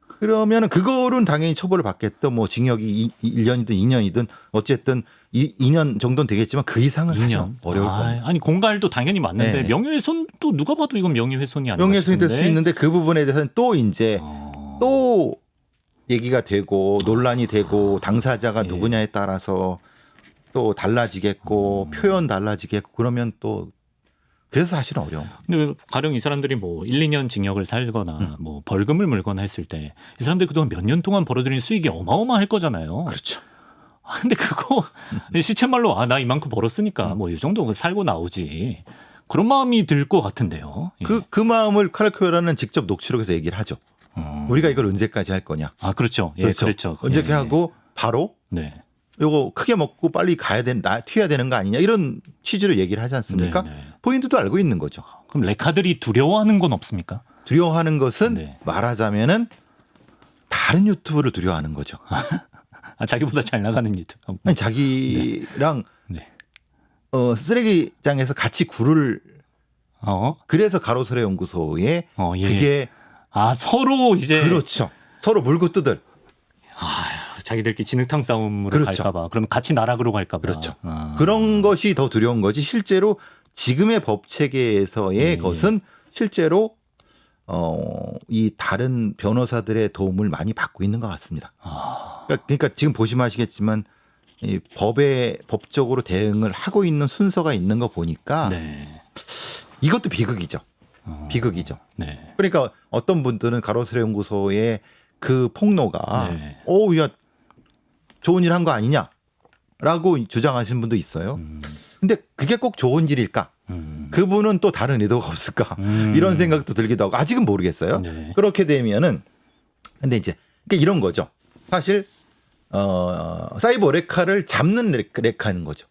Speaker 2: 그러면은 그거는 당연히 처벌을 받겠다. 뭐 징역이 1년이든 2년이든 어쨌든 2년 정도는 되겠지만 그 이상은 사실
Speaker 1: 2년.
Speaker 2: 어려울 겁니다.
Speaker 1: 아니 공갈도 당연히 맞는데
Speaker 2: 네.
Speaker 1: 명예훼손도 누가 봐도 이건 명예훼손이 아닌가
Speaker 2: 명예훼손이 될 수
Speaker 1: 싶은데.
Speaker 2: 있는데 그 부분에 대해서는 또 이제 또 얘기가 되고 논란이 되고 당사자가
Speaker 1: 예.
Speaker 2: 누구냐에 따라서 또 달라지겠고 표현 달라지겠고 그러면 또 그래서 사실은 어려운 거예요.
Speaker 1: 근데 가령 이 사람들이 뭐 1, 2년 징역을 살거나 뭐 벌금을 물거나 했을 때 이 사람들이 그동안 몇 년 동안 벌어들인 수익이 어마어마할 거잖아요.
Speaker 2: 그렇죠.
Speaker 1: 아, 근데 그거 시쳇말로 나 이만큼 벌었으니까 뭐 이 정도 살고 나오지. 그런 마음이 들 것 같은데요. 예.
Speaker 2: 그 마음을 카르코라는 직접 녹취록에서 얘기를 하죠. 우리가 이걸 언제까지 할 거냐.
Speaker 1: 아, 그렇죠. 예, 그렇죠.
Speaker 2: 언제까지
Speaker 1: 예.
Speaker 2: 하고 바로
Speaker 1: 네.
Speaker 2: 요거 크게 먹고 빨리 가야 튀어야 되는 거 아니냐 이런 취지로 얘기를 하지 않습니까?
Speaker 1: 네, 네.
Speaker 2: 본인들도 알고 있는 거죠.
Speaker 1: 그럼 레카들이 두려워하는 건 없습니까?
Speaker 2: 두려워하는 것은
Speaker 1: 네.
Speaker 2: 말하자면은 다른 유튜브를 두려워하는 거죠.
Speaker 1: 아, 자기보다 잘 나가는 유튜브.
Speaker 2: 아니 자기랑
Speaker 1: 네.
Speaker 2: 쓰레기장에서 같이 굴을 그래서 가로수레 연구소에
Speaker 1: 예.
Speaker 2: 그게
Speaker 1: 아, 서로 이제
Speaker 2: 그렇죠. 서로 물고 뜯을.
Speaker 1: 자기들끼리 진흙탕 싸움으로
Speaker 2: 그렇죠.
Speaker 1: 갈까봐. 그러면 같이 나락으로 갈까봐.
Speaker 2: 그렇죠. 그런 것이 더 두려운 거지 실제로 지금의 법 체계에서의 것은 실제로 이 다른 변호사들의 도움을 많이 받고 있는 것 같습니다. 그러니까 지금 보시면 아시겠지만 이 법적으로 대응을 하고 있는 순서가 있는 거 보니까
Speaker 1: 네.
Speaker 2: 이것도 비극이죠. 비극이죠.
Speaker 1: 네.
Speaker 2: 그러니까 어떤 분들은 가로수레 연구소의 그 폭로가
Speaker 1: 네.
Speaker 2: 야 좋은 일 한 거 아니냐라고 주장하시는 분도 있어요. 근데 그게 꼭 좋은 일일까? 그분은 또 다른 의도가 없을까? 이런 생각도 들기도 하고 아직은 모르겠어요.
Speaker 1: 네.
Speaker 2: 그렇게 되면은 근데 이제 그러니까 이런 거죠. 사실 사이버 레카를 잡는 레카는 거죠.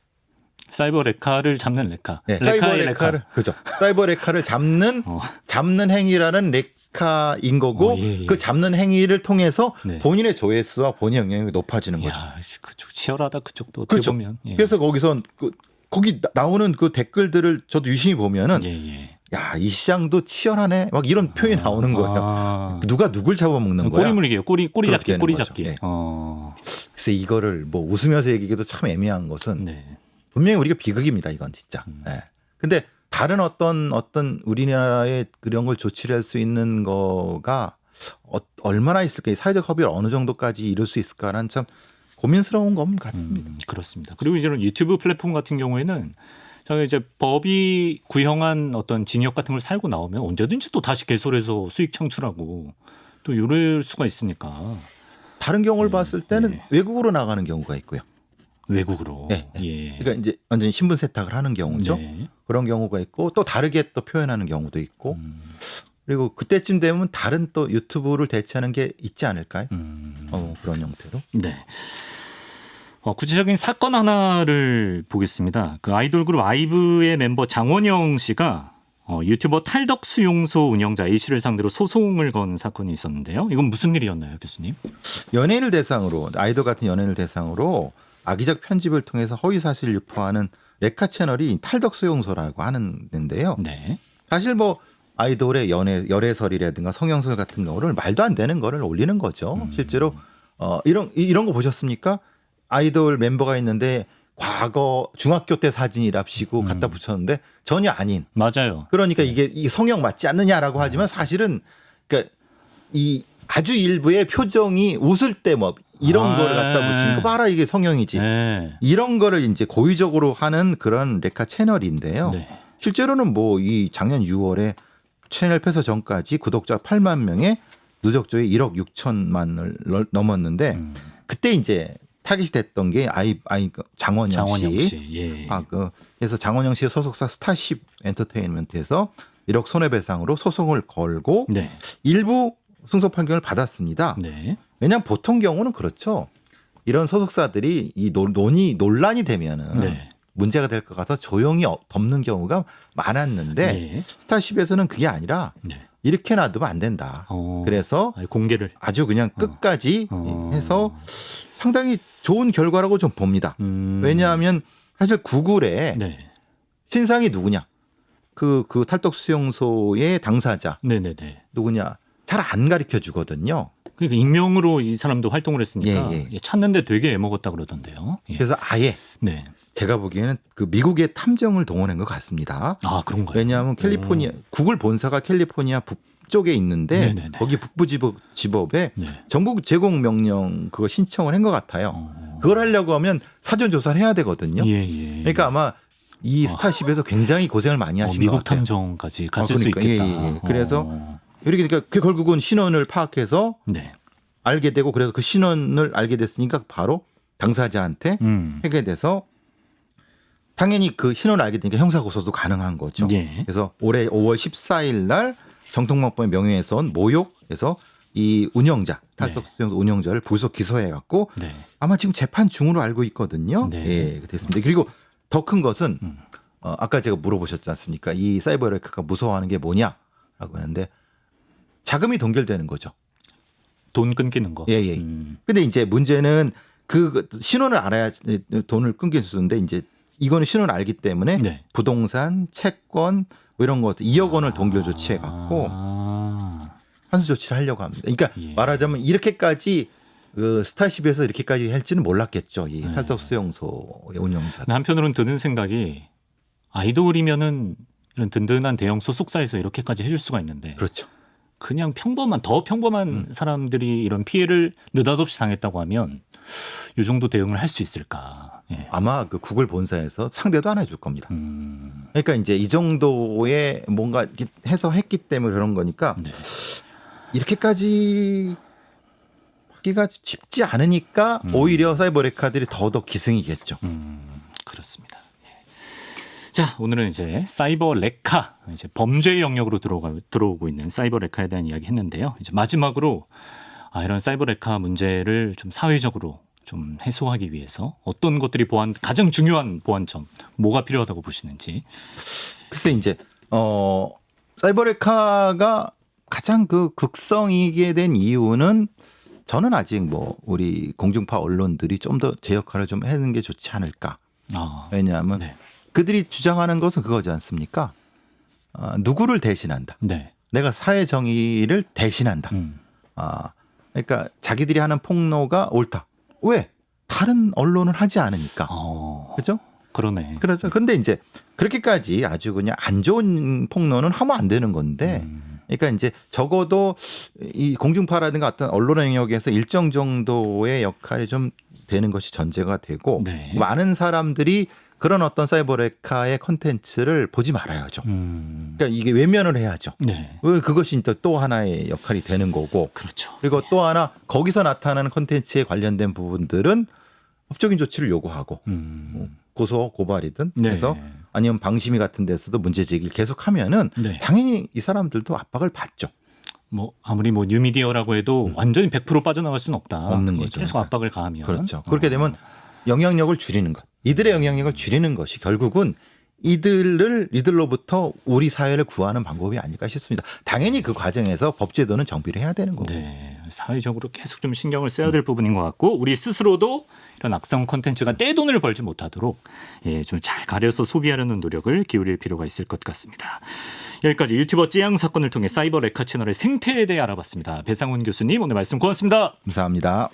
Speaker 1: 사이버 레카를 잡는 레카.
Speaker 2: 네, 사이버 레카를 그죠. 사이버 레카를 잡는 행위라는 레카인 거고
Speaker 1: 예.
Speaker 2: 그 잡는 행위를 통해서
Speaker 1: 네.
Speaker 2: 본인의 조회수와 본인의 영향력이 높아지는 거죠.
Speaker 1: 야, 그쪽 치열하다 그쪽도 어떻게
Speaker 2: 그렇죠.
Speaker 1: 보면. 예.
Speaker 2: 그래서 거기서 거기 나오는 그 댓글들을 저도 유심히 보면은
Speaker 1: 예.
Speaker 2: 야, 이 시장도 치열하네. 막 이런 표현이 나오는 거예요. 누가 누굴 잡아먹는 거야.
Speaker 1: 꼬리 물기예요. 꼬리 잡기.
Speaker 2: 되는
Speaker 1: 꼬리
Speaker 2: 거죠.
Speaker 1: 잡기.
Speaker 2: 네. 그래서 이거를 뭐 웃으면서 얘기하기도 참 애매한 것은
Speaker 1: 네.
Speaker 2: 분명히 우리가 비극입니다. 이건 진짜. 네. 근데 다른 어떤 우리나라의 그런 걸 조치를 할 수 있는 거가 얼마나 있을까? 사회적 합의를 어느 정도까지 이룰 수 있을까라는 참 고민스러운 것 같습니다.
Speaker 1: 그렇습니다. 그리고 이제 유튜브 플랫폼 같은 경우에는 저희 이제 법이 구형한 어떤 징역 같은 걸 살고 나오면 언제든지 또 다시 개설해서 수익 창출하고 또 이럴 수가 있으니까.
Speaker 2: 다른 경우를 봤을 때는
Speaker 1: 네.
Speaker 2: 외국으로 나가는 경우가 있고요.
Speaker 1: 외국으로.
Speaker 2: 네.
Speaker 1: 예.
Speaker 2: 그러니까 이제 완전히 신분 세탁을 하는 경우죠.
Speaker 1: 네.
Speaker 2: 그런 경우가 있고 또 다르게 또 표현하는 경우도 있고 그리고 그때쯤 되면 다른 또 유튜브를 대체하는 게 있지 않을까요? 그런 형태로.
Speaker 1: 네. 구체적인 사건 하나를 보겠습니다. 그 아이돌 그룹 아이브의 멤버 장원영 씨가 유튜버 탈덕 수용소 운영자 A 씨를 상대로 소송을 건 사건이 있었는데요. 이건 무슨 일이었나요, 교수님?
Speaker 2: 연예인을 대상으로 아이돌 같은 연예인을 대상으로 악의적 편집을 통해서 허위 사실을 유포하는 레카 채널이 탈덕 수용소라고 하는데요.
Speaker 1: 네.
Speaker 2: 사실 뭐 아이돌의 열애설이라든가 성형설 같은 경우를 말도 안 되는 거를 올리는 거죠. 실제로 이런 거 보셨습니까? 아이돌 멤버가 있는데 과거 중학교 때 사진이랍시고 갖다 붙였는데 전혀 아닌.
Speaker 1: 맞아요.
Speaker 2: 그러니까 이게 성형 맞지 않느냐라고 하지만 사실은 그러니까 이 아주 일부의 표정이 웃을 때 뭐 이런 걸 갖다 붙이니까 봐라 이게 성형이지.
Speaker 1: 네.
Speaker 2: 이런 거를 이제 고의적으로 하는 그런 레카 채널인데요.
Speaker 1: 네.
Speaker 2: 실제로는 뭐 이 작년 6월에 채널 폐쇄 전까지 구독자 8만 명에 누적 조회 1억 6천만을 넘었는데 그때 이제 타깃이 됐던 게 장원영 씨.
Speaker 1: 예.
Speaker 2: 그래서 장원영 씨의 소속사 스타쉽 엔터테인먼트에서 1억 손해배상으로 소송을 걸고
Speaker 1: 네.
Speaker 2: 일부 승소 판결을 받았습니다.
Speaker 1: 네.
Speaker 2: 왜냐하면 보통 경우는 그렇죠. 이런 소속사들이 이 논란이 되면은
Speaker 1: 네.
Speaker 2: 문제가 될 것 같아서 조용히 덮는 경우가 많았는데
Speaker 1: 네.
Speaker 2: 스타쉽에서는 그게 아니라
Speaker 1: 네.
Speaker 2: 이렇게 놔두면 안 된다. 그래서
Speaker 1: 공개를
Speaker 2: 아주 그냥 끝까지 해서 상당히 좋은 결과라고 좀 봅니다. 왜냐하면 사실 구글에
Speaker 1: 네.
Speaker 2: 신상이 누구냐? 그 탈덕 수용소의 당사자
Speaker 1: 네네네.
Speaker 2: 누구냐? 잘 안 가르쳐 주거든요.
Speaker 1: 그러니까 익명으로 이 사람도 활동을 했으니까
Speaker 2: 예.
Speaker 1: 찾는데 되게 애먹었다 그러던데요. 예.
Speaker 2: 그래서 아예
Speaker 1: 네.
Speaker 2: 제가 보기에는 그 미국의 탐정을 동원한 것 같습니다.
Speaker 1: 아 그런가요?
Speaker 2: 왜냐하면 캘리포니아 구글 본사가 캘리포니아 북쪽에 있는데
Speaker 1: 네네네.
Speaker 2: 거기 북부 지법에
Speaker 1: 네.
Speaker 2: 정보 제공 명령 그거 신청을 한 것 같아요. 그걸 하려고 하면 사전 조사를 해야 되거든요.
Speaker 1: 예.
Speaker 2: 그러니까 아마 이 스타쉽에서 굉장히 고생을 많이 하신 것
Speaker 1: 미국
Speaker 2: 같아요.
Speaker 1: 탐정까지 갔을
Speaker 2: 그러니까,
Speaker 1: 수 있겠다.
Speaker 2: 예. 그래서 이렇게 그러니까 결국은 신원을 파악해서
Speaker 1: 네.
Speaker 2: 알게 되고 그래서 그 신원을 알게 됐으니까 바로 당사자한테 하게 돼서 당연히 그 신원을 알게 되니까 형사고소도 가능한 거죠.
Speaker 1: 예.
Speaker 2: 그래서 올해 5월 14일 날 정통방법의 명예훼손 모욕에서 이 운영자 탈덕 수용소 운영자를 불소 기소해 갖고
Speaker 1: 네.
Speaker 2: 아마 지금 재판 중으로 알고 있거든요.
Speaker 1: 네.
Speaker 2: 예, 됐습니다. 그리고 더 큰 것은 아까 제가 물어보셨지 않습니까? 이 사이버 레카가 무서워하는 게 뭐냐라고 했는데 자금이 동결되는 거죠.
Speaker 1: 돈 끊기는 거.
Speaker 2: 예. 근데 이제 문제는 그 신원을 알아야 돈을 끊길 수 있는데 이제 이거는 신원을 알기 때문에
Speaker 1: 네.
Speaker 2: 부동산, 채권 뭐 이런 것 2억 원을 동결 조치해 갖고 환수 조치를 하려고 합니다. 그러니까
Speaker 1: 예.
Speaker 2: 말하자면 이렇게까지 그 스타쉽에서 이렇게까지 할지는 몰랐겠죠. 이 탈덕 수용소의 운영자.
Speaker 1: 한편으로는 드는 생각이 아이돌이면은 이런 든든한 대형 소속사에서 이렇게까지 해줄 수가 있는데
Speaker 2: 그렇죠.
Speaker 1: 그냥 더 평범한 사람들이 이런 피해를 느닷없이 당했다고 하면 이 정도 대응을 할 수 있을까? 예.
Speaker 2: 아마 그 구글 본사에서 상대도 안 해줄 겁니다. 그러니까 이제 이 정도의 뭔가 해서 했기 때문에 그런 거니까
Speaker 1: 네.
Speaker 2: 이렇게까지 하기가 쉽지 않으니까 오히려 사이버 레카들이 더더욱 기승이겠죠.
Speaker 1: 그렇습니다. 예. 자, 오늘은 이제 사이버 레카, 이제 범죄 영역으로 들어오고 있는 사이버 레카에 대한 이야기 했는데요. 이제 마지막으로 이런 사이버 레카 문제를 좀 사회적으로 좀 해소하기 위해서 어떤 것들이 가장 중요한 보완점, 뭐가 필요하다고 보시는지.
Speaker 2: 글쎄 이제 사이버 레카가 가장 그 극성이게 된 이유는 저는 아직 뭐 우리 공중파 언론들이 좀 더 제 역할을 좀 하는 게 좋지 않을까. 왜냐하면
Speaker 1: 네.
Speaker 2: 그들이 주장하는 것은 그거지 않습니까? 누구를 대신한다.
Speaker 1: 네.
Speaker 2: 내가 사회 정의를 대신한다. 그러니까 자기들이 하는 폭로가 옳다. 왜? 다른 언론은 하지 않으니까. 그렇죠?
Speaker 1: 그러네.
Speaker 2: 그렇죠. 그런데 이제 그렇게까지 아주 그냥 안 좋은 폭로는 하면 안 되는 건데. 그러니까 이제 적어도 이 공중파라든가 어떤 언론 영역에서 일정 정도의 역할이 좀 되는 것이 전제가 되고
Speaker 1: 네.
Speaker 2: 많은 사람들이 그런 어떤 사이버 레카의 컨텐츠를 보지 말아야죠. 그러니까 이게 외면을 해야죠.
Speaker 1: 네.
Speaker 2: 그것이 또 하나의 역할이 되는 거고.
Speaker 1: 그렇죠.
Speaker 2: 그리고 또 하나 거기서 나타나는 컨텐츠에 관련된 부분들은 법적인 조치를 요구하고 고소 고발이든
Speaker 1: 네.
Speaker 2: 해서 아니면 방심위 같은 데서도 문제 제기를 계속하면은
Speaker 1: 네.
Speaker 2: 당연히 이 사람들도 압박을 받죠.
Speaker 1: 뭐 아무리 뭐 뉴미디어라고 해도 완전히 100% 빠져나갈 수는 없다.
Speaker 2: 없는 거죠.
Speaker 1: 계속 압박을 가하면.
Speaker 2: 그렇죠. 그렇게 되면 영향력을 줄이는 것. 이들의 영향력을 줄이는 것이 결국은 이들로부터 우리 사회를 구하는 방법이 아닐까 싶습니다. 당연히 그 과정에서 법제도는 정비를 해야 되는 거고.
Speaker 1: 네, 사회적으로 계속 좀 신경을 써야 될 부분인 것 같고 우리 스스로도 이런 악성 콘텐츠가 떼돈을 벌지 못하도록 좀 잘 가려서 소비하려는 노력을 기울일 필요가 있을 것 같습니다. 여기까지 유튜버 찌양 사건을 통해 사이버 레카 채널의 생태에 대해 알아봤습니다. 배상훈 교수님 오늘 말씀 고맙습니다.
Speaker 2: 감사합니다.